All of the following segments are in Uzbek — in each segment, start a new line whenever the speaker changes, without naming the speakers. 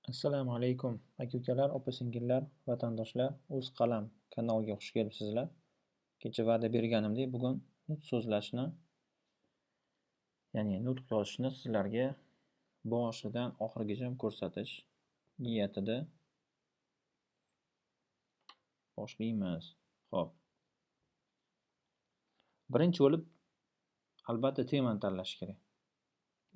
Assalomu alaykum aka-ukalar, opa-singillar, vatandoshlar. O'z qalam kanaliga xush kelibsizlar. Kecha va'da berganimdek, bugun nutq so'zlashni, ya'ni nutq yozishni sizlarga boshidan oxirigacha ko'rsatish niyatida boshlaymiz. Xo'p. Birinchi bo'lib, albatta temani tanlash kerak.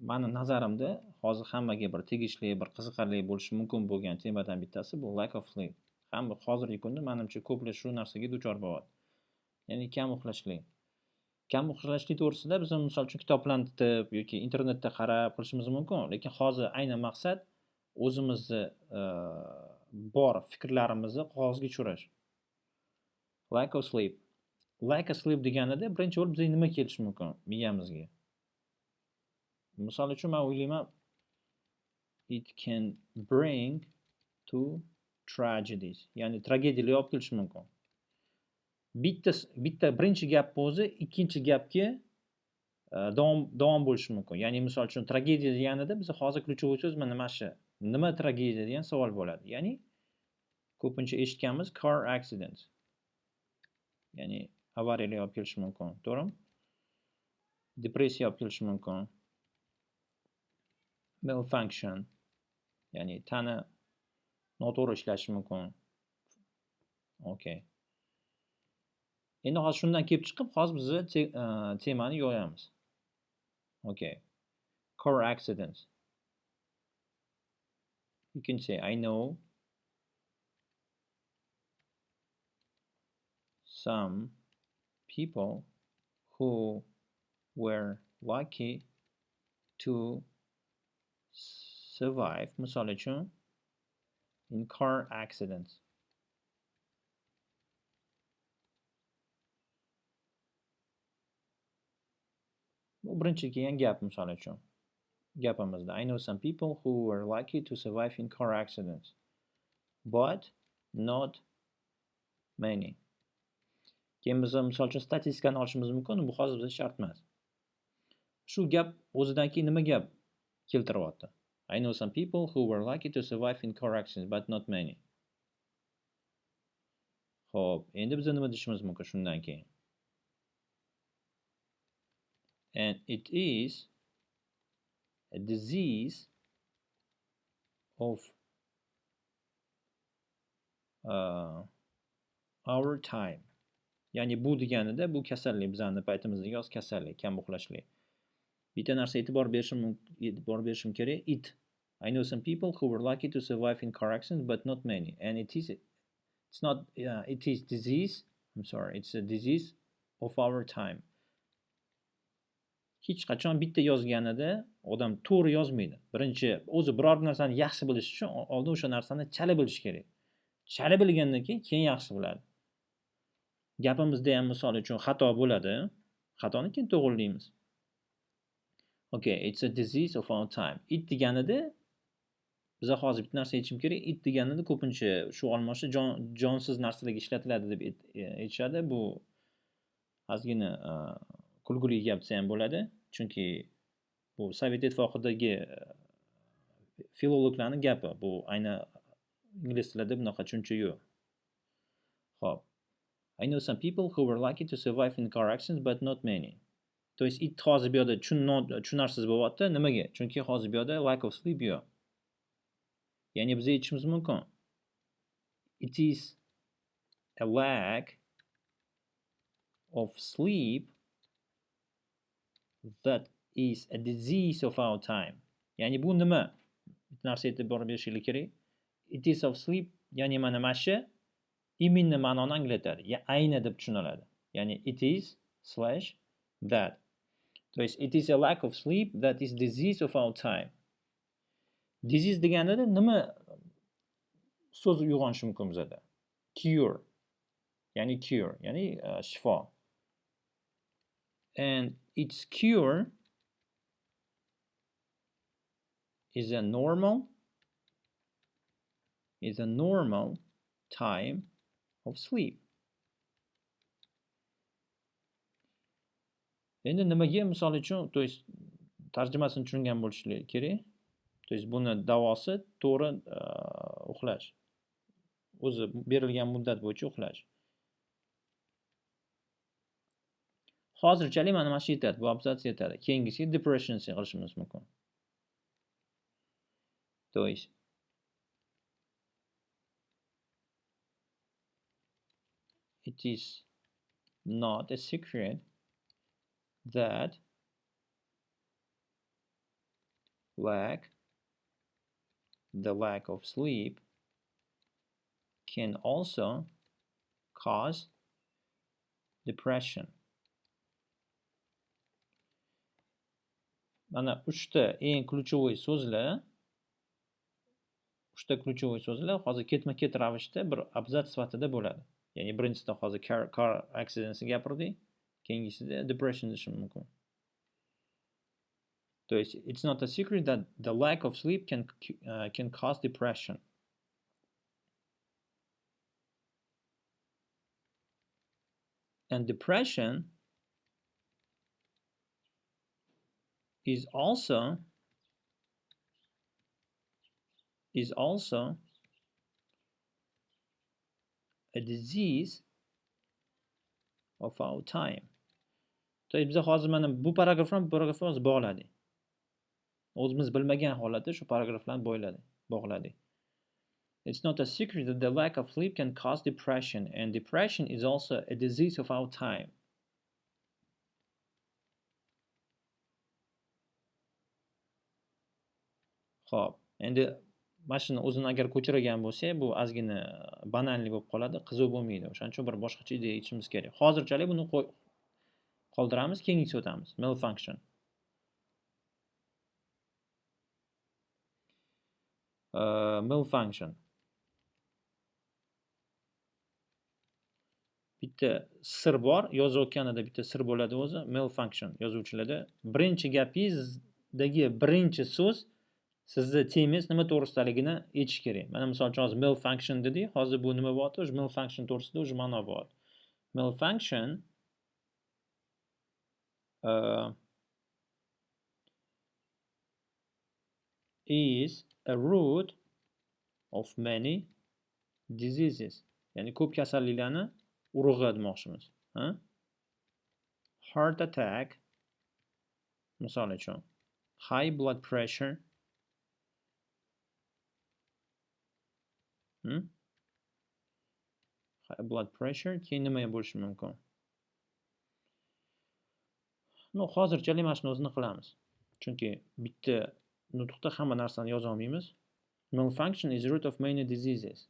Mani nazarimda hozir hammaga bir tegishli, bir qiziqarli bo'lishi mumkin bo'lgan temadan bittasi bu lack of sleep. Hamma hozirgi kunda menimcha ko'plar shu narsaga duchor bo'lyapti. Ya'ni kam uxlashlik. Kam uxlashlik to'g'risida biz misol uchun kitoblarni titib yoki internetda qarab qilishimiz mumkin. Lekin hozir aynan maqsad o'zimizni bor fikrlarimizni qog'ozga tushirish. Lack of sleep. Lack of sleep deganida birinchi bo'lib bizga nima kelishi mumkin miyamizga? Misol uchun men o'ylayman, it can bring to tragedies. Ya'ni tragediyalar olib kelishi mumkin. Bitta birinchi gap o'zi ikkinchi gapga davom bo'lishi mumkin. Ya'ni misol uchun tragediya deganida biz hozir ключевой so'z mana shu. Nima tragediya degan savol bo'ladi. Ya'ni ko'pincha eshitganmiz car accident. Ya'ni avariyalar olib kelishi mumkin, to'g'rimi? Depressiya olib kelishi mumkin. Malfunction. Ya'ni tana noto'g'ri ishlashi mumkin. Okay. Endi hozir shundan kelib chiqib, hozir biz temani yoyamiz. Okay. Car accidents. You can say, I know some people who were lucky to survive, misol uchun, in car accidents. Bu birinchi kelgan gap misol uchun. Gapimizda I know some people who were lucky to survive in car accidents, but not many. Keyin biz misol uchun statistikani olishimiz mumkin, bu hozir bizga shart emas. Shu gap o'zidan keyin nima gap keltiryapti? I know some people who were lucky to survive in car accidents, but not many. Xo'p, endi biz nima deyishimiz mumkin shundan keyin? And it is a disease of our time. Ya'ni bu deganida bu kasallik, bizning paytimizdagi yoz kasallik, kam uxlashlik. Bitta narsa e'tibor berishim kerak. It. I know some people who were lucky to survive in car accidents, but not many. And it is disease. I'm sorry, it's a disease of our time. Hech qachon bitta yozganida odam to'g'ri yozmaydi. Birinchi o'zi biror narsani yaxshi bilish uchun oldin o'sha narsani chala bilish kerak. Chala bilgandan keyin yaxshi biladi. Gapimizda ham misol uchun xato bo'ladi. Xatoni keyin to'g'rilaymiz. Okay, it's a disease of our time. It deganida biz hozir bitta narsa aytishim kerak. It deganida ko'pincha shu olmoshda jonsiz narsalarga ishlatiladi deb aytishadi. Bu ozgina kulguli gap desa ham bo'ladi. Chunki bu Sovet Ittifoqidagi filologlarning gapi. Bu ayni ingliz tilida bunaqa tushuncha yo'q. Xo'p. I know some people who were lucky to survive in car accidents, but not many. To есть it hozir bu yerda tushunarsiz bo'lyapti. Nimaga? Chunki hozir bu yerda lack of sleep yo'q. Ya'ni biz aytishimiz mumkin. It is a lack of sleep that is a disease of our time. Ya'ni bu nima? Bir narsa e'tibor berishingiz kerak. It is of sleep, ya'ni mana shu именно ma'noni anglatadi. Ya ayni deb tushuniladi. Ya'ni it is / that. То есть it is a lack of sleep that is disease of our time. Disease deganida nima so'z uyg'onishi mumkin bizda? Cure. Ya'ni cure, ya'ni shifo. And its cure is a normal time of sleep. Endi nimaga misol uchun, to есть tarjimasini tushungan bo'lishingiz kerak. То есть buni davosi to'g'ri uxlash. O'zi berilgan muddat bo'yicha uxlash. Hozirchalik mana shu yetadi. Bu abzats yetadi. Keyingisiga depression qilishimiz mumkin. То есть it is not a secret that the lack of sleep can also cause depression. Mana uchta eng ключевой so'zlar, hozir ketma-ket ravishda bir abzats sifatida bo'ladi. Ya'ni birinchisida hozir car accidentni gapirdik, keyingisida depression deshim mumkin. То есть it's not a secret that the lack of sleep can cause depression. And depression is also a disease of our time. То есть biz hozir mana bu paragraf bilan bu paragrafni hozir bog'ladik. O'zimiz bilmagan holatda shu paragraflarni bog'ladik. It's not a secret that the lack of sleep can cause depression, and depression is also a disease of our time. Xo'p, endi mana shuni o'zini agar ko'chirgan bo'lsak, bu ozgina banallik bo'lib qoladi, qiziq bo'lmaydi. O'shaning uchun bir boshqacha ideya aytishimiz kerak. Hozirchalik buni qoldiramiz, keyingisiga o'tamiz. Malfunction. Malfunction. Bitta sir bor, yozayotganida bitta sir bo'ladi o'zi, malfunction yozuvchilarda. Birinchi gapingizdagi birinchi so'z sizni temangiz nima to'g'risidaligini aytish kerak. Mana misol uchun hozir malfunction dedik, hozir bu nima bo'lyapti? O'sha malfunction to'g'risida o'sha ma'no bo'lyapti. Malfunction is a root of many diseases. Ya'ni ko'p kasalliklarni urug'i demoqchimiz. Heart attack, misol uchun, high blood pressure, high blood pressure, keyin nima bo'lishi mumkin? No, hozirchalik mana shuni o'zini qilamiz. Chunki bitta nutqda hamma narsani yoza olmaymiz. Malfunction is root of many diseases.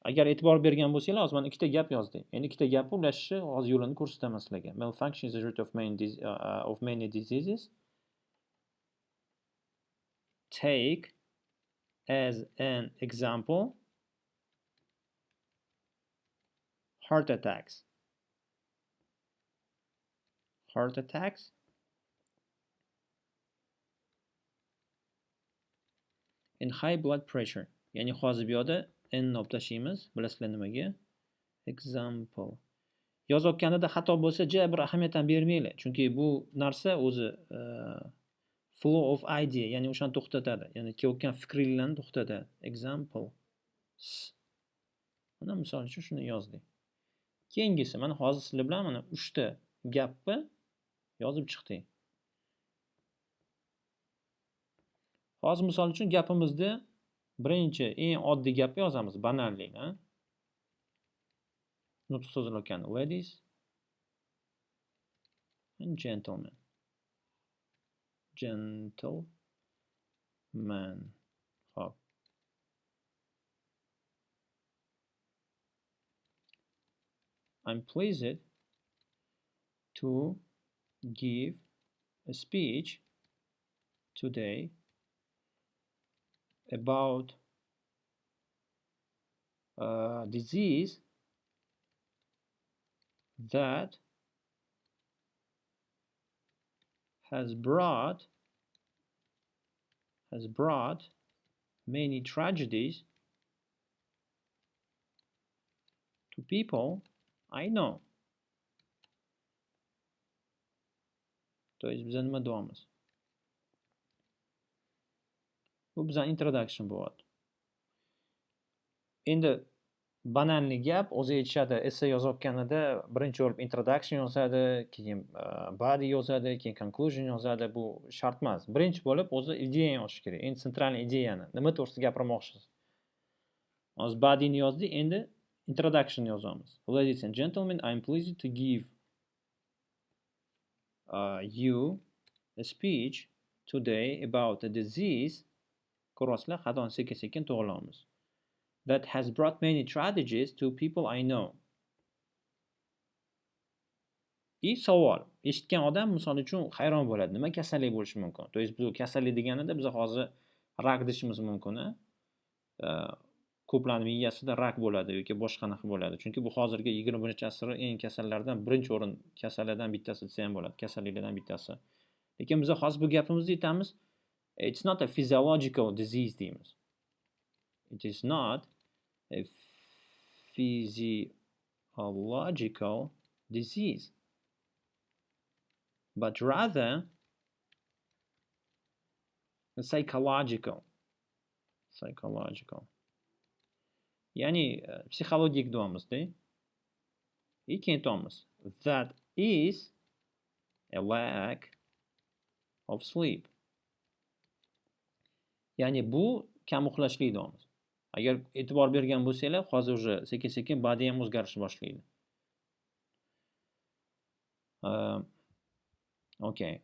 Agar e'tibor bergan bo'lsanglar, hozir mana ikkita gap yozdik. Endi ikkita gapni ulashishi hozir yo'lini ko'rsataman sizlarga. Malfunction is the root of many diseases. Take as an example heart attacks. Heart attacks and high blood pressure. Ya'ni hozir bu yerda n ni olib tashlaymiz. Bilasizlar nimaga? Example. Yozayotganida xato bo'lsa, bir ahamiyat ham bermanglar. Chunki bu narsa o'zi flow of idea, ya'ni o'shani to'xtatadi. Ya'ni kelayotgan fikringlarni to'xtatadi. Example. Mana misol uchun shuni yozdik. Keyingisi, mana hozir sizlar bilan mana 3 ta gapni yozib chiqdik. Hozir misol uchun gapimizda birinchi eng oddiy gapni yozamiz, banallik, nutq so'zlayotgan ladies and gentlemen. Gentleman. Hop. I'm pleased to give a speech today about a disease that has brought many tragedies to people I know. То есть biz nima deyapmiz? Bu bizning introduction bo'ladi. Endi banalni gap, o'zi aytishadi, essay yozayotganida birinchi bo'lib introduction yozadi, keyin body yozadi, keyin conclusion yozadi. Bu shart emas. Birinchi bo'lib o'zi ideyani yozish kerak. Endi sentralniy ideyani, nima to'g'risida gapirmoqchisiz? Hozir bodyni yozdik, endi introduction yozamiz. Ladies and gentlemen, I'm pleased to give you a speech today about a disease. Ko'rasizlar, xatoni sekin-sekin to'g'rilaymiz. That has brought many tragedies to people I know. Savol. Eshitgan odam misol uchun hayron bo'ladi. Nima kasallik bo'lishi mumkin? To есть bu kasallik deganida biz hozir rak deyishimiz mumkin. Ko'plarning miyasida rak bo'ladi yoki boshqa naqa bo'ladi. Chunki bu hozirgi 21-asr eng kasallardan birinchi o'rin kasallardan bittasi desa ham bo'ladi. Kasalliklardan bittasi. Lekin biz hozir bu gapimizda aytamiz, it's not a physiological disease deymiz. It is not a physiological disease, but rather a psychological. Ya'ni psixologik deyapmizda. Keyin aytamiz. That is a lack of sleep. Ya'ni bu kam uxlashlik deyapmiz. Agar e'tibor bergan bo'lsanglar, hozir уже sekin-sekin body ham o'zgarishni boshlaydi. Okay.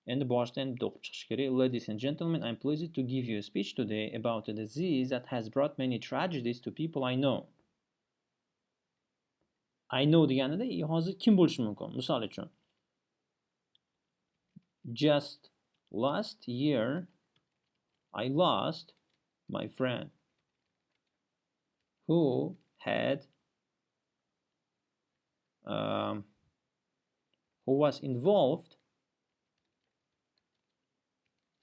Endi boshdan o'qib chiqish kerak. Ladies and gentlemen, I'm pleased to give you a speech today about a disease that has brought many tragedies to people I know. I know deganida hozir kim bo'lishi mumkin? Misol uchun. Just last year I lost my friend who was involved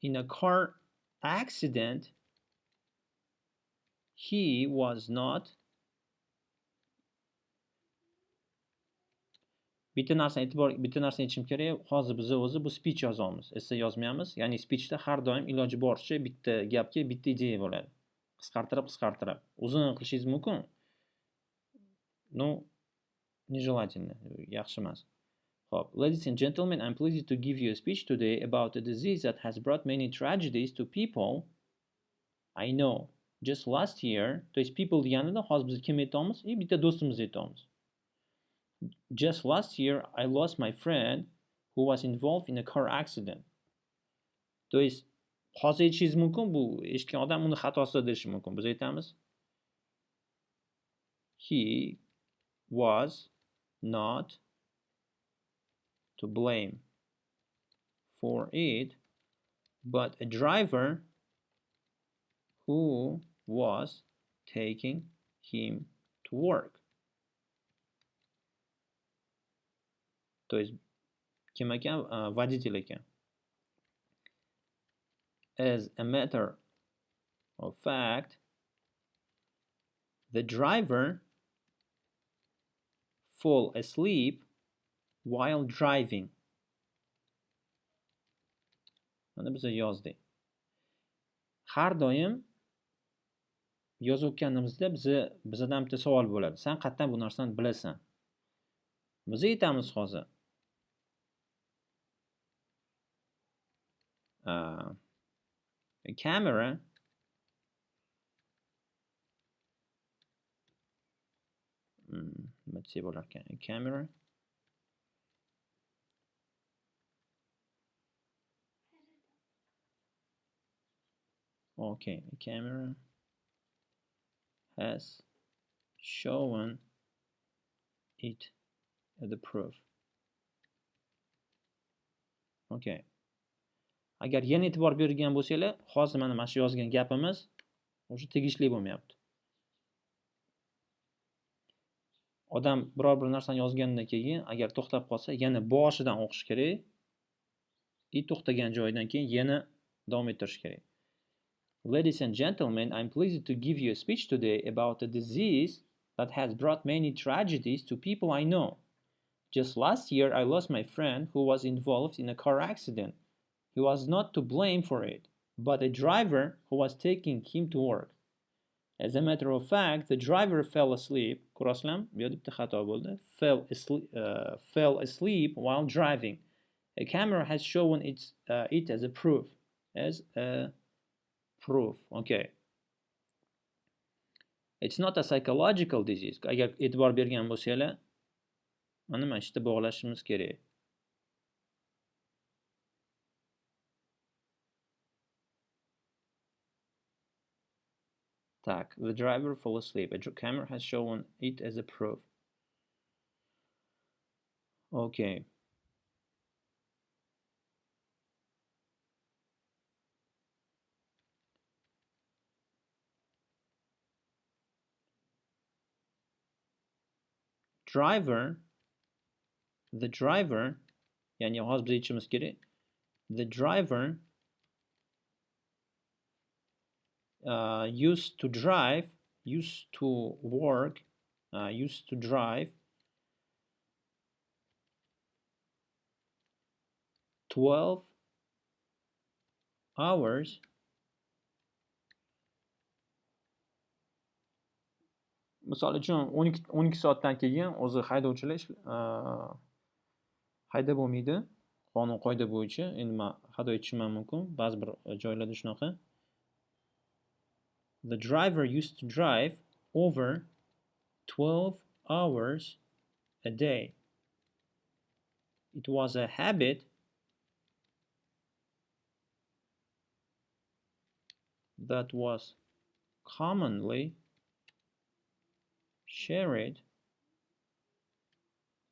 in a car accident. He was not. Bitta narsani aytishim kerak. Hozir biz o'zi bu speech yozamiz. Essay yozmaymiz. Ya'ni speechda har doim iloji boricha bitta gapga bitta ideya bo'ladi. Qisqartirib. Uzun qilishingiz mumkin. No, нежелательно. Yaxshi emas. Hop. Ladies and gentlemen, I'm pleased to give you a speech today about a disease that has brought many tragedies to people I know. Just last year, to есть people deganida hozir biz kim aytamiz? Bitta do'stimizni aytamiz. Just last year, I lost my friend who was involved in a car accident. To есть hozir aytishingiz mumkin, bu eshitgan odam uni xatosida deyishi mumkin. Biz aytamiz, he was not to blame for it, but a driver who was taking him to work. То есть kim ekan? Водитель ekan. As a matter of fact, the driver fell asleep while driving. Mana biz yozdik. Har doim yozayotganimizda bizdan bitta savol bo'ladi. Sen qayerdan bu narsani bilasan? Biz aytamiz hozir. A camera nima desa bo'lar ekan? A camera Okay, a camera has shown it as the proof. Okay. Agar yana e'tibor bergan bo'lsanglar, hozir mana shu yozgan gapimiz o'sha tegishli bo'lmayapti. Odam biror bir narsani yozgandan keyin agar to'xtab qolsa, yana boshidan o'qish kerak. To'xtagan joyidan keyin yana davom ettirish kerak. Ladies and gentlemen, I'm pleased to give you a speech today about a disease that has brought many tragedies to people I know. Just last year, I lost my friend who was involved in a car accident. He was not to blame for it, but a driver who was taking him to work. As a matter of fact, the driver fell asleep. Ko'rasizlarmi? Bu yerda bitta xato bo'ldi. Fell asleep while driving. A camera has shown it as a proof. As a proof. Okay. It's not a psychological disease. Agar e'tibor bergan bo'lsanglar, mana shu yerda bog'lashimiz kerak. Tak, the driver fell asleep. A camera has shown it as a proof. Okay. The driver, ya'ni hozir biz aytishimiz kerak. The driver used to drive 12 hours misol uchun 12 soatdan keyin o'zi haydovchilar haydab bo'lmaydi qonun qoida bo'yicha. Endi men xato aytishim ham mumkin, ba'zi bir joylarda shunaqa. The driver used to drive over 12 hours a day. It was a habit that was commonly shared.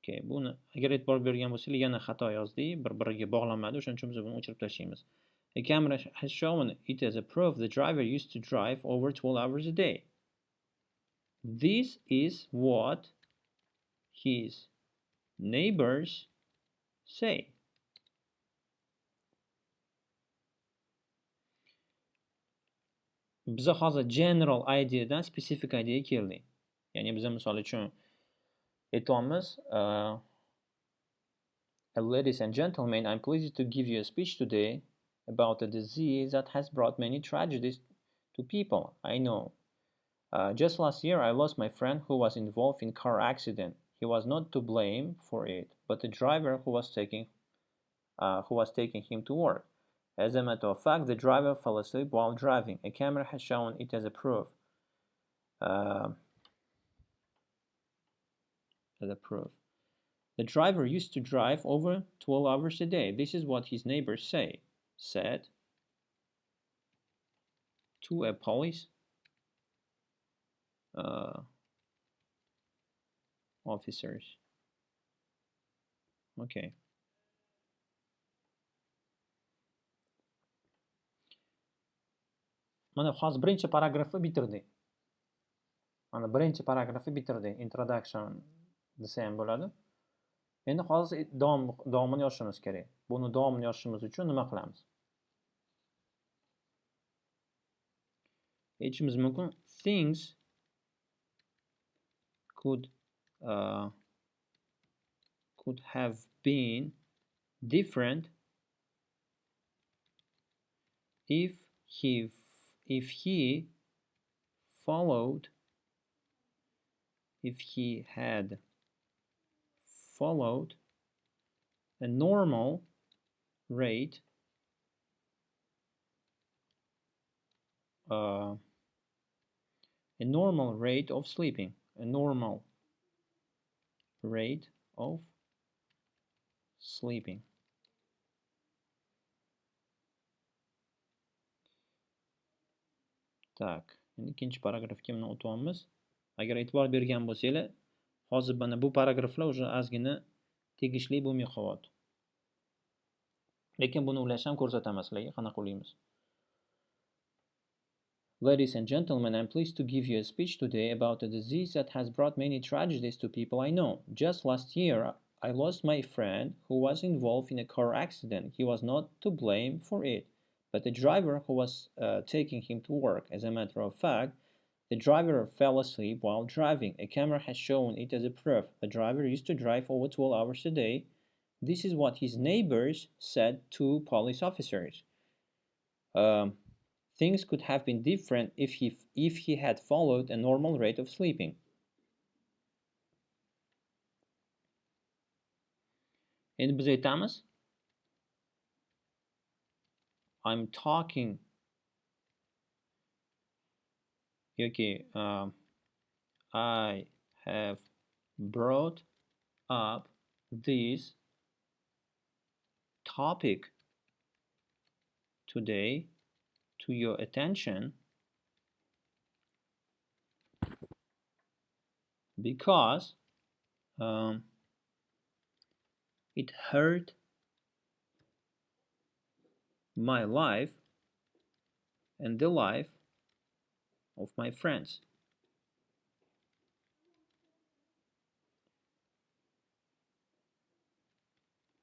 Okay, buni agar e'tibor bergan bo'lsangiz yana xato yozdik, bir-biriga bog'lanmadi, o'shaning uchun biz buni o'chirib tashlaymiz. A camera has shown it as a proof the driver used to drive over 12 hours a day. This is what his neighbors say. Biz hozir general ideadan specific ideaga keldik. Ya'ni biz misol uchun aytamiz, ladies and gentlemen, I'm pleased to give you a speech today about a disease that has brought many tragedies to people. I know. Just last year, I lost my friend who was involved in a car accident. He was not to blame for it, but the driver who was taking him to work. As a matter of fact, the driver fell asleep while driving. A camera has shown it as a proof. The driver used to drive over 12 hours a day. This is what his neighbors said to a police officers. Okay. Mana hozir birinchi paragrafni bitirdik. Mana birinchi paragrafni bitirdik. Introduction desa ham bo'ladi. Endi hozir davomini yozishimiz kerak. Buni davomini yozishimiz uchun nima qilamiz? Aytishimiz mumkin, things could have been different if he had followed a normal rate of sleeping. A normal rate of sleeping. Tak, endi ikkinchi paragrafga mana o'tyapmiz. Agar e'tibor bergan bo'lsanglar, hozir mana bu paragraflar уже ozgina tegishli bo'lmay qolyapti. Lekin buni ulashni ham ko'rsataman sizlarga, qanaqa ulaymiz. Ladies and gentlemen, I'm pleased to give you a speech today about a disease that has brought many tragedies to people I know. Just last year, I lost my friend who was involved in a car accident. He was not to blame for it, but the driver who was taking him to work. As a matter of fact, the driver fell asleep while driving. A camera has shown it as a proof. The driver used to drive over 12 hours a day. This is what his neighbors said to police officers. Things could have been different if he had followed a normal rate of sleeping. Endi biz aytamiz I'm talking yoki I have brought up this topic today to your attention because um, it hurt my life and the life of my friends.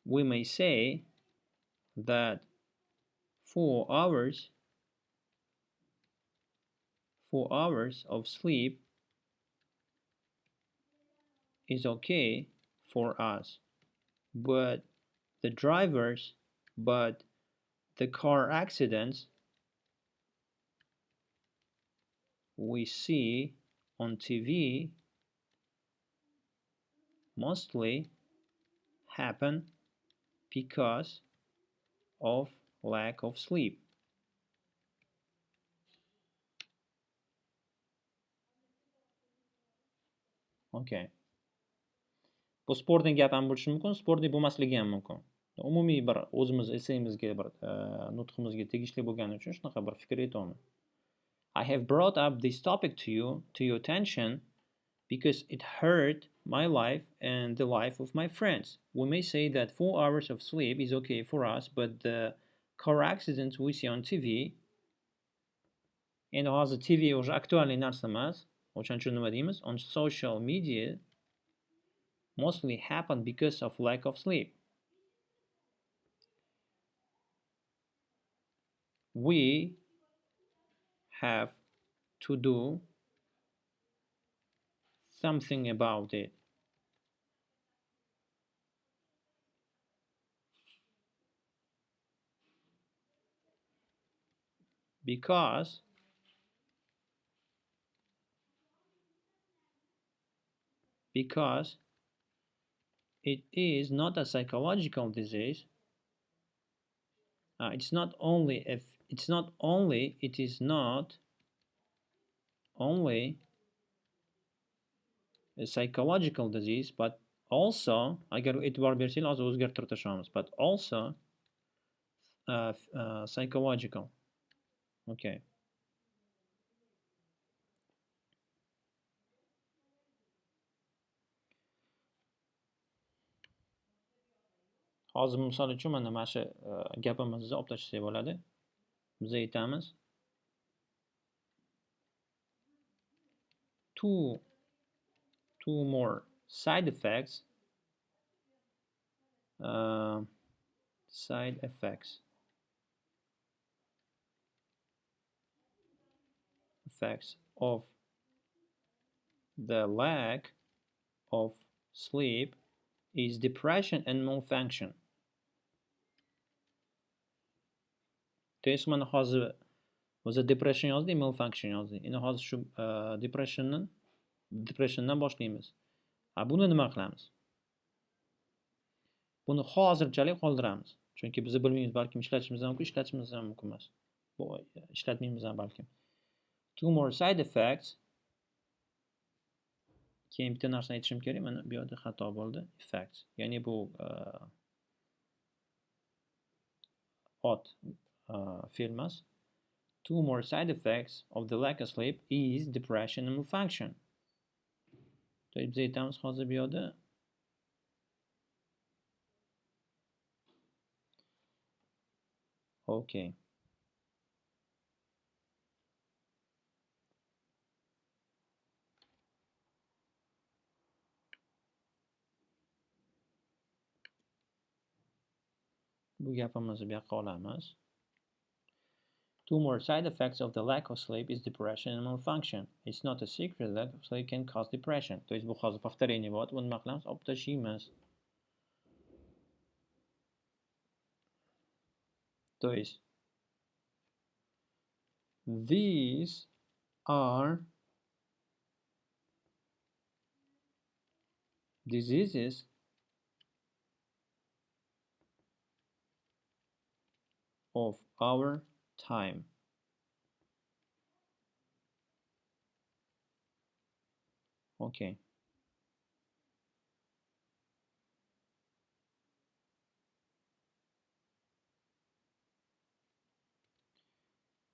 We may say that 4 hours 4 hours of sleep is okay for us, but the drivers, but the car accidents we see on TV mostly happen because of lack of sleep. Okay. Bu sportning gapi ham bo'lishi mumkin, sportning bo'lmasligi ham mumkin. Umumiy bir o'zimiz essemizga bir nutqimizga tegishli bo'lgani uchun shunaqa bir fikr aytyapman. I have brought up this topic to your attention because it hurt my life and the life of my friends. We may say that 4 hours of sleep is okay for us, but the car accidents we see on TV, endi hozir TV уже aktualniy narsa emas, o'shaning uchun nima deymiz? On social media mostly happen because of lack of sleep. We have to do something about it. Because it is not a psychological disease. It's not only if it's not only it is not only a psychological disease, but also agar e'tibor bersanglar hozir o'zgartirib tashlamiz, but also psychological. Okay. Hozir misol uchun mana shu gapimizni olib tashlasak bo'ladi. Biz aytamiz two more side effects side effects of the lack of sleep is depression and malfunction. То есть mana hozir o'zi depression yozdik, malfunction yozdik. Endi hozir shu depressiondan boshlaymiz. Buni nima qilamiz? Buni hozirchalik qoldiramiz. Chunki biz bilmaymiz, balkim ishlatishimiz ham mumkin, ishlatishimiz ham mumkin emas. Bu ishlatmaymiz ham balkim. Two more side effects. Keyin bitta narsani aytishim kerak, mana bu yerda xato bo'ldi. Effects. Ya'ni bu fe'l emas. Two more side effects of the lack of sleep is depression and malfunction. Biz aytamiz hozir bu yerda okay. Bu gapimizni bu yoqqa olamiz. Two more side effects of the lack of sleep is depression and malfunction. It's not a secret that sleep can cause depression. То есть bu hozir повторение bo'ladi. Buni nima qilamiz? Olib tashlaymiz. То есть These are diseases of our time. Okay.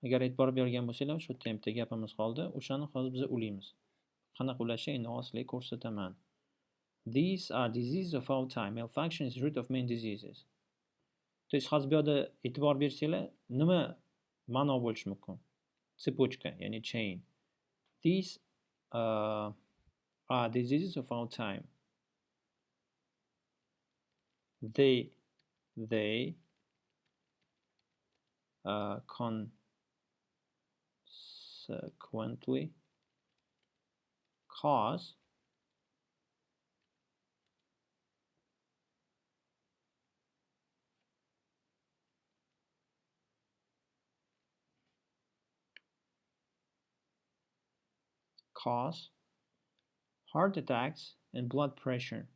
Agar e'tibor bergan bo'lsanglar, shu tempda gapimiz qoldi. O'shani hozir biz ulaymiz. Qanaqa ulashni osli ko'rsataman. These are diseases of our time. Malfunction is the root of many diseases. То есть hozir bu yerda e'tibor bersanglar, nima ma'no bo'lishi mumkin? Цепочка, ya'ni chain. These are diseases of our time. They consequently cause heart attacks and blood pressure.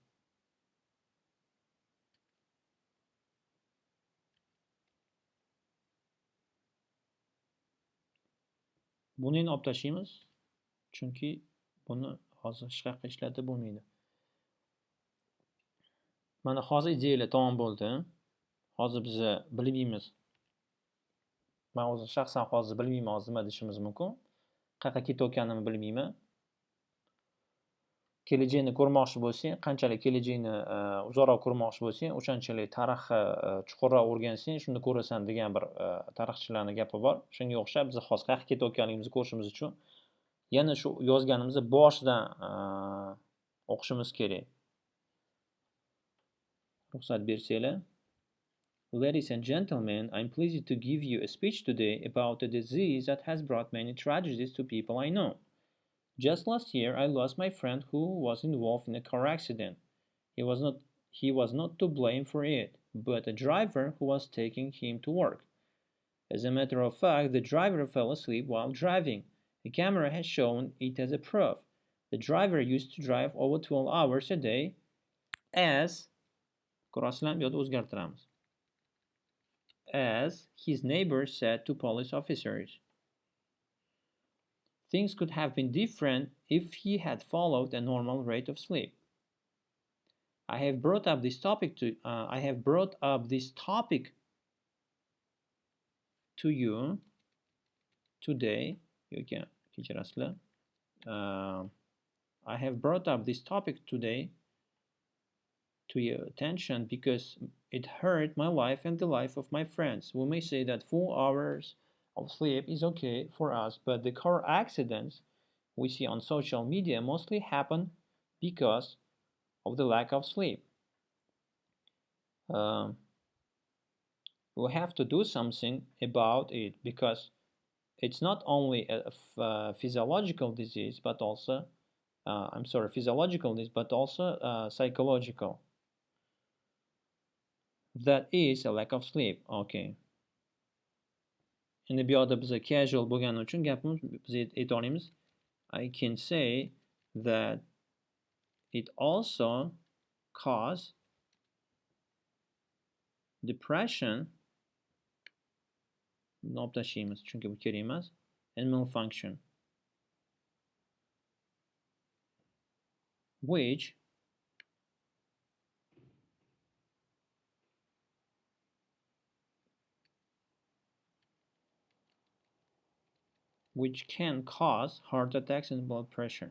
Buni endi olib tashlaymiz, chunki buni hozir hech qayerga ishlatib bo'lmaydi. Mana hozir ideyalar tamom bo'ldi. Hozir biz bilmaymiz. Men o'zim shaxsan hozir bilmayman, hozir nima deyishimiz mumkin. Qayerga ketayotganimni bilmayman. Kelajakni ko'rmoqchi bo'lsang, qanchalik kelajakni uzoqroq ko'rmoqchi bo'lsang, o'shanchalik tarixni chuqurroq o'rgansang, shunda ko'rasan degan bir tarixchilarning gapi bor. Shunga o'xshab biz hozir qayerga ketayotganligimizni ko'rishimiz uchun yana shu yozganimizni boshidan o'qishimiz kerak. Ruxsat bersanglar. Ladies and gentlemen, I'm pleased to give you a speech today about a disease that has brought many tragedies to people I know. Just last year, I lost my friend who was involved in a car accident. He was not to blame for it, but a driver who was taking him to work. As a matter of fact, the driver fell asleep while driving. The camera has shown it as a proof. The driver used to drive over 12 hours a day as his neighbor said to police officers. Things could have been different if he had followed a normal rate of sleep. I have brought up this topic to you today. I have brought up this topic today to your attention because it hurt my life and the life of my friends. We may say that 4 hours of sleep is okay for us, but the car accidents we see on social media mostly happen because of the lack of sleep. We have to do something about it because it's not only a physiological disease, but also psychological. That is a lack of sleep. Okay. Endi bu yoqda biz casual bo'lgani uchun gapimiz biz aytolamiz. I can say that it also cause depression. Buni olib tashlaymiz chunki bu kerak emas. And malfunction. Which can cause heart attacks and blood pressure.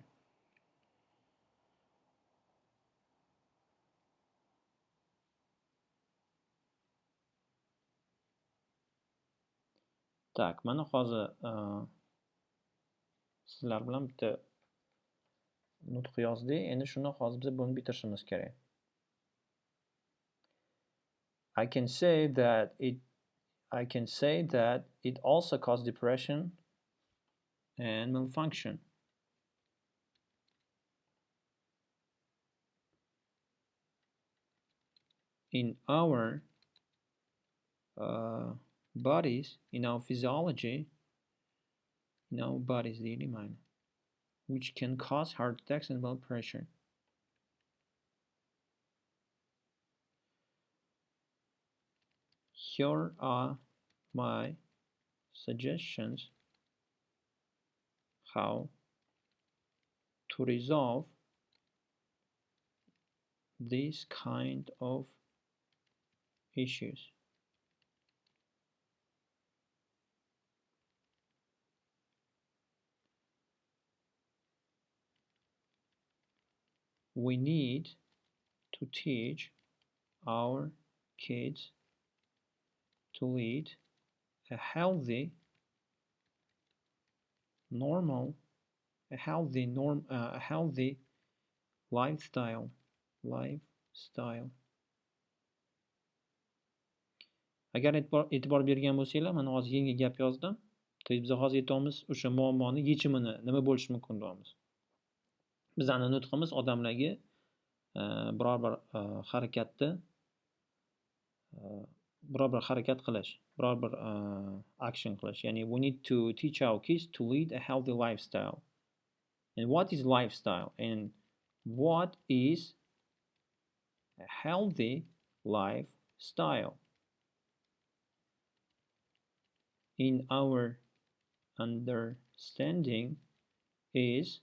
Tak, mana hozir sizlar bilan bitta nutq yozdik. Endi shuni hozir biz buni bitirishimiz kerak. I can say that it also causes depression and malfunction. In our bodies, in our physiology, Nobody's deyilmaydi. Which can cause heart attacks and blood pressure. Here are my suggestions how to resolve these kind of issues. We need to teach our kids to lead a healthy, normal, a healthy lifestyle. Agar e'tibor bergan bo'lsanglar, mana hozir yengil gap yozdim. Biz hozir aytamiz o'sha muammoni yechimini nima bo'lishi mumkin deymiz. Bizning nutqimiz odamlarga biror bir harakatni biror bir harakat qilish, biror bir action qilish. Ya'ni we need to teach our kids to lead a healthy lifestyle. And what is lifestyle? And what is a healthy lifestyle? In our understanding is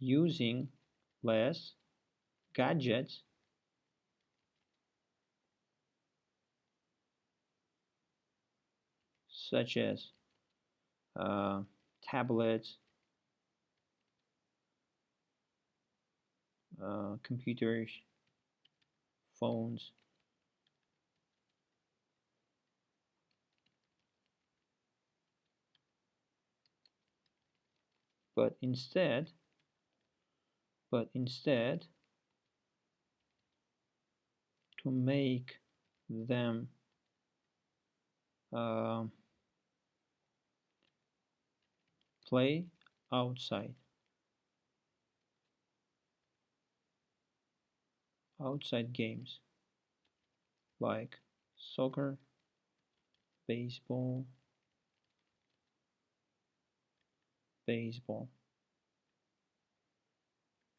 using less gadgets, such as tablets, computers, phones, but instead to make them play outside games like soccer, baseball,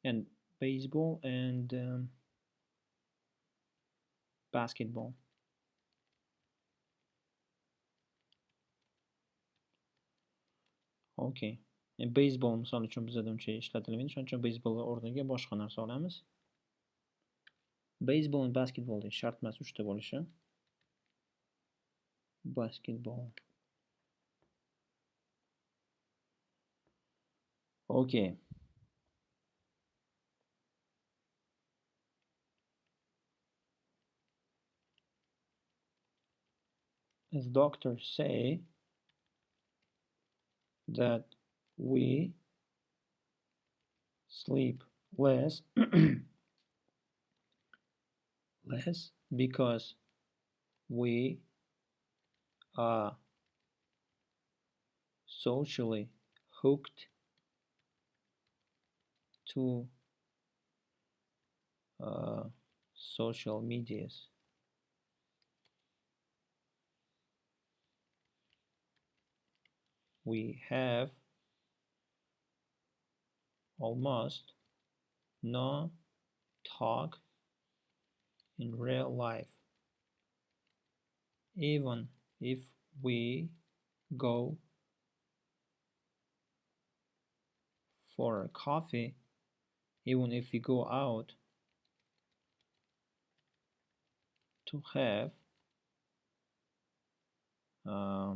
and basketball. Okay. Baseball misol uchun bizda uncha ishlatilmaydi, shuning uchun baseball o'rniga boshqa narsa olamiz. Baseball and basketball deyish shart emas, uchta bo'lishi. Basketball. Okay. As doctors say that we sleep less because we are socially hooked to social medias. We have almost no talk in real life. Even if we go for a coffee, even if we go out to have a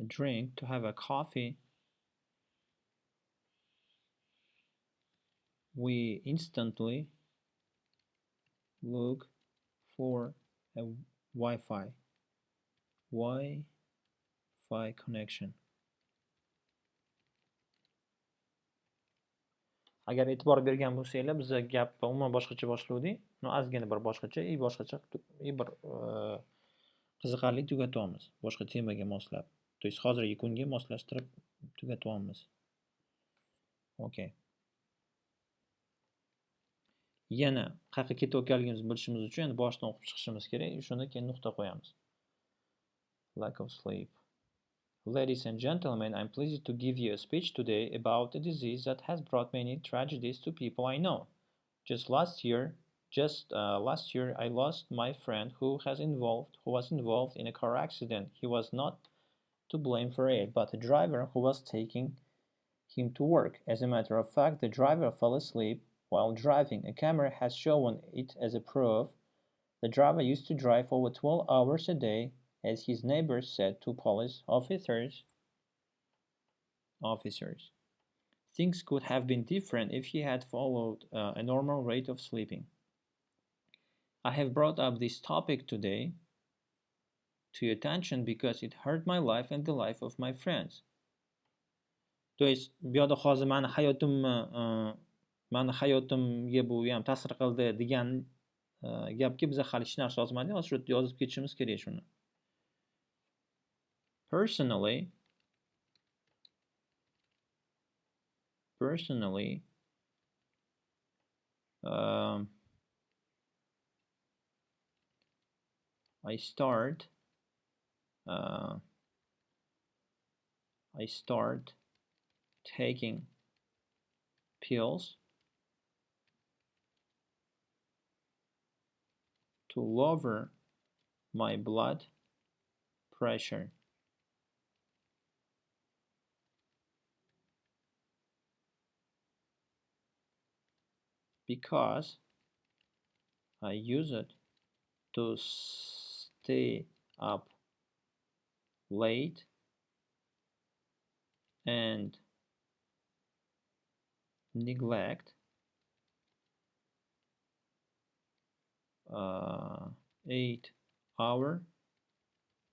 drink, to have a coffee, we instantly look for a Wi-Fi connection. Agar e'tibor bergan bo'lsanglar, biz gapni umuman boshqacha boshladik. Ozgina bir boshqacha, boshqacha bir qiziqarli tugatyapmiz. Boshqa temaga moslab. То есть hozirgi kunga moslashtirib tugatyapmiz. Okay. Yana qayerga ketayotganligimizni bilishimiz uchun endi boshdan o'qib chiqishimiz kerak. Shundan keyin nuqta qo'yamiz. Lack of sleep. Ladies and gentlemen, I'm pleased to give you a speech today about a disease that has brought many tragedies to people I know. Just last year, just last year, I lost my friend who was involved in a car accident. He was not to blame for it, but the driver who was taking him to work. As a matter of fact, the driver fell asleep while driving. A camera has shown it as a proof. The driver used to drive over 12 hours a day, as his neighbors said to police officers. Things could have been different if he had followed a normal rate of sleeping. I have brought up this topic today to your attention because it hurt my life and the life of my friends. То есть bu yoqda hozir mani hayotimga bu ham ta'sir qildi degan gapga biza hali hech narsa yozmadik. Hozir shu yerda yozib ketishimiz kerak shuni. Personally, personally, um, I start uh, I start taking pills to lower my blood pressure because I use it to stay up late and neglect 8-hour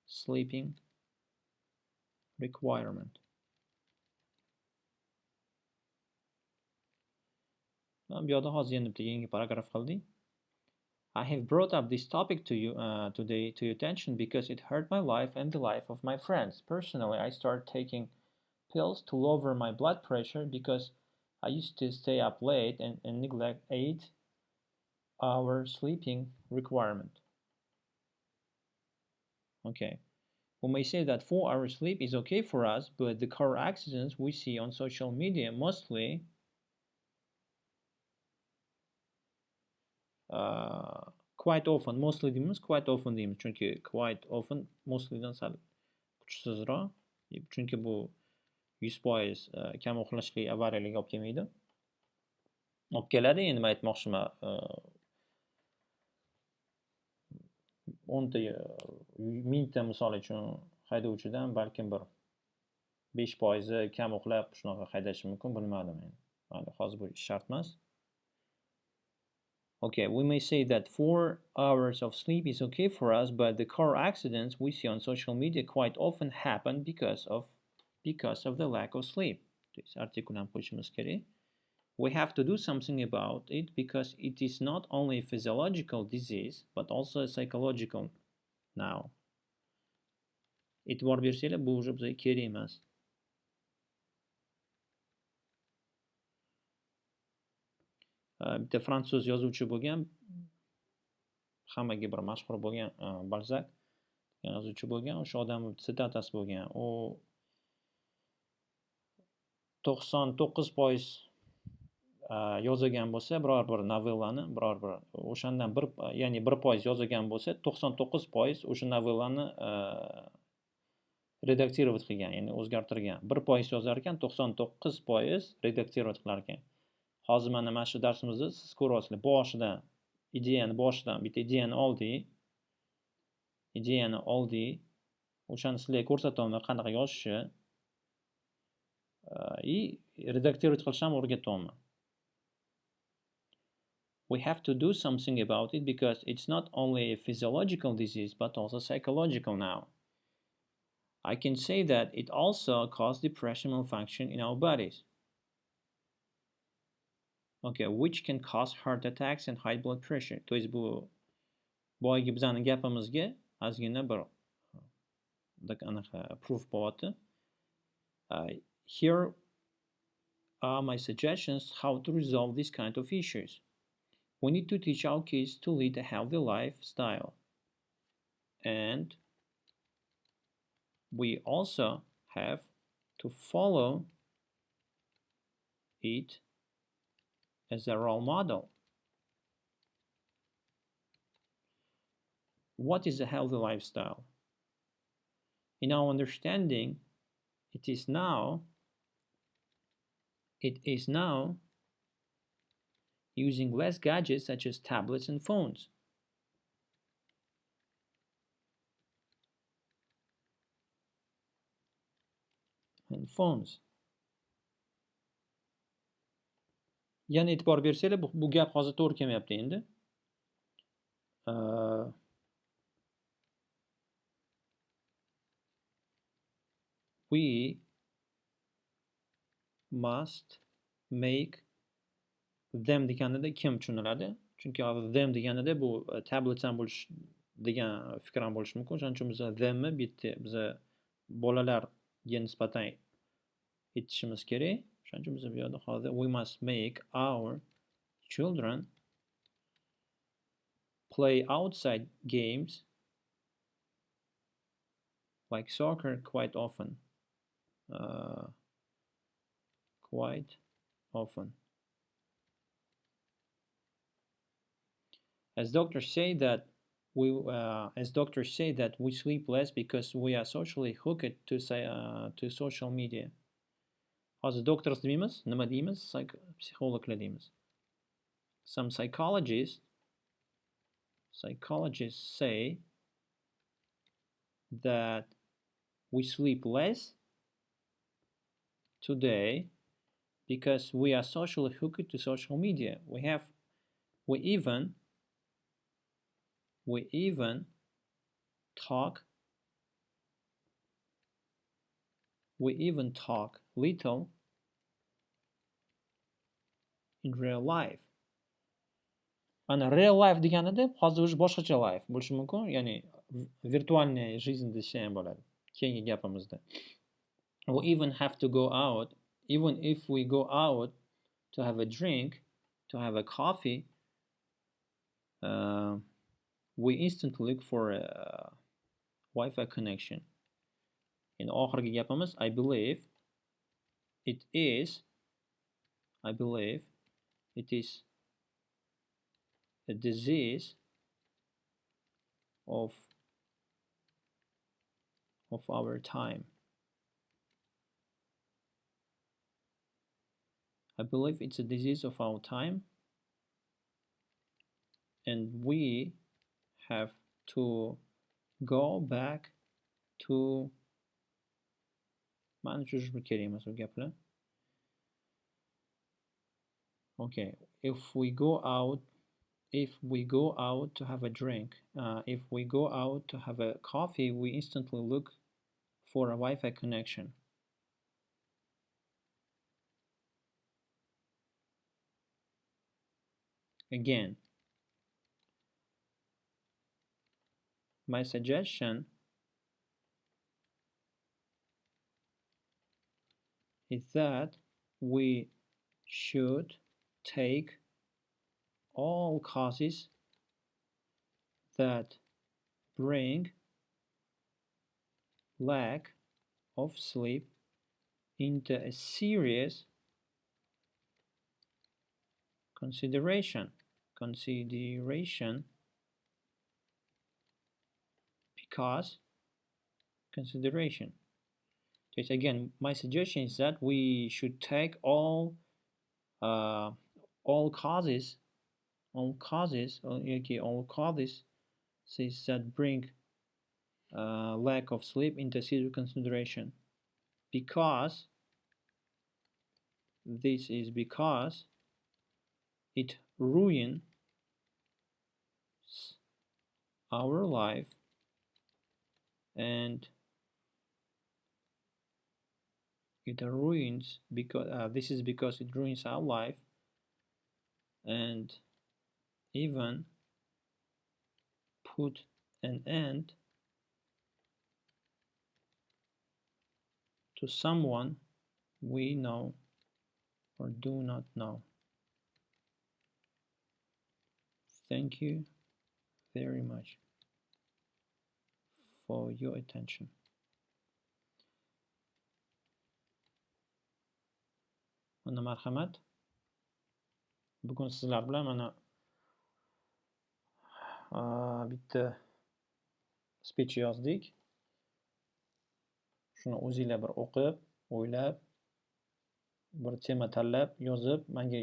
sleeping requirement. Bu yoqda hozir yana bitta yangi paragraf qildik. I have brought up this topic to you today to your attention because it hurt my life and the life of my friends. Personally, I started taking pills to lower my blood pressure because I used to stay up late and neglect 8-hour sleeping requirement. Okay. We may say that 4 hour sleep is okay for us, but the car accidents we see on social media mostly quite often, mostly deymiz, quite often deymiz, chunki quite often mostlydan sal kuchsizroq, chunki bu 100% kam uxlashli avariyalarga olib kelmaydi. Olib keladi, endi nima aytmoqchiman, 10 mingta misol uchun haydovchidan balkim bir 5% kam uxlab shunaqa haydashi mumkin, bilmadim endi. Hozir bu shart emas. Okay, we may say that 4 hours of sleep is okay for us, but the car accidents we see on social media quite often happen because of the lack of sleep. We have to do something about it because it is not only a physiological disease but also a psychological now. E'tibor bersanglar, bu уже bizga kerak emas. Bitta fransuz yozuvchi bo'lgan, hammaga bir mashhur bo'lgan Balzak yozuvchi bo'lgan, o'sha odamni sitatasi bo'lgan. U 99% yozagan bo'lsa, biror bir novellani, biror bir o'shandan ya'ni 1% yozagan bo'lsa, 99% o'sha novellani redaktirovat qilgan, ya'ni o'zgartirgan. 1% yozar ekan, 99% redaktirovat qilar ekan. Hozir mana shu darsimizda siz ko'ryapsizlar, boshidan bitta ideyani oldik, o'shani sizlarga ko'rsatolmay qanaqa yozishni redaktirovat qilishni ham o'rgatyapman. We have to do something about it because it's not only a physiological disease but also psychological now. I can say that it also causes depression malfunction in our bodies. Okay, which can cause heart attacks and high blood pressure. То есть bu boyagi bizani gapimizga ozgina bir anaqa proof bo'lyapti. Here are my suggestions how to resolve this kind of issues. We need to teach our kids to lead a healthy lifestyle and we also have to follow it as a role model. What is a healthy lifestyle? In our understanding, it is now using less gadgets such as tablets and phones. Yana e'tibor bersanglar, bu gap hozir to'g'ri kelmayapti endi. We must make them deganida kim tushuniladi? Chunki hozir them deganida bu tablet ham bo'lish degan fikr ham bo'lishi mumkin. O'shaning uchun biz themni bitta biz bolalarga nisbatan aytishimiz kerak. O'shaning uchun biz bu yerda hozir we must make our children play outside games like soccer quite often. Quite often. As doctors say that we sleep less because we are socially hooked to social media. Hozir doctors deymiz, nima deymiz? Psixologlar deymiz. Some psychologists say that we sleep less today because we are socially hooked to social media. We even talk little in real life. Ana real life deganida hozir o'zi boshqacha life bo'lishi mumkin, ya'ni virtualniy жизнь desa ham bo'ladi. Keyingi gapimizda. We even have to go out, even if we go out to have a drink, to have a coffee, we instantly look for a Wi-Fi connection. In oxirgi gapimiz, I believe it is a disease of our time. I believe it's a disease of our time, and we have to go back to ma'ni tushunishim kerak emas bu gaplar. Okay, if we go out to have a drink, if we go out to have a coffee, we instantly look for a Wi-Fi connection. Again, my suggestion is that we should take all causes that bring lack of sleep into a serious consideration because consideration. So again, my suggestion is that we should take all causes that bring lack of sleep into serious consideration, because it ruins our life, and it ruins because it ruins our life and even put an end to someone we know or do not know. Thank you very much for your attention. Mana marhamat. Bugun sizlar bilan mana bitta speech yozdik. Shuni o'zinglar bir o'qib, o'ylab, bir tema tanlab, yozib, menga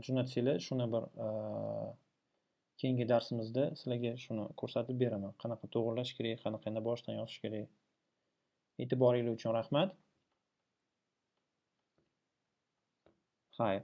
jo'natsanglar, shuni bir keyingi darsimizda sizlarga shuni ko'rsatib beraman. Qanaqa to'g'rilash kerak, qanaqanday boshdan yozish kerak. E'tiboringlar uchun rahmat. Xayr.